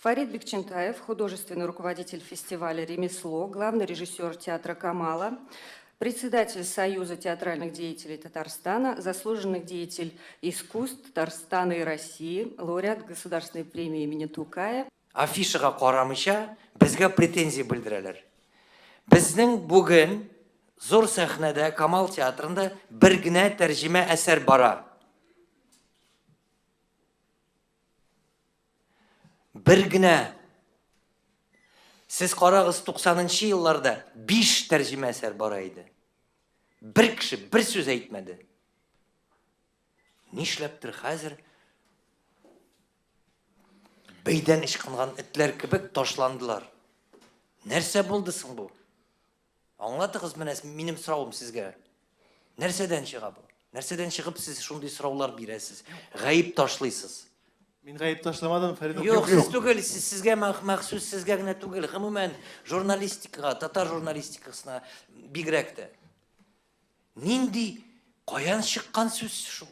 Фарид Бекчентаев, художественный руководитель фестиваля «Ремесло», главный режиссер театра «Камала», председатель Союза театральных деятелей Татарстана, заслуженный деятель искусств Татарстана и России, лауреат Государственной премии имени Тукая. Афишаға қарамыша, бізге претензия білдірелер. Біздің бүгін зор сахнада Камал театрында бір генә тәржімә әсәр бара. Бір генә. Сіз қарағыз 90-нчы елларда 5 тәржімә әсәр бара иде. Бір кіші, бір сөз әйтмәді. Нишләптір хәзер бейден ышқынған ітлер кебек ташландылар. Нәрсә булды соң бу? Аңлатыгыз менә минем сорауым сезгә. Нәрсәдән чыга бу? Нәрсәдән чыгып сез шундый сораулар бирәсез? Гаип ташлыйсыз. Мин гаип ташламадым, Фарид. Юк, сез түгел, сезгә махсус сезгә генә түгел. Гомумән журналистикага, татар журналистикасына бигрәк тә. Нинди каян чыккан сүз шул?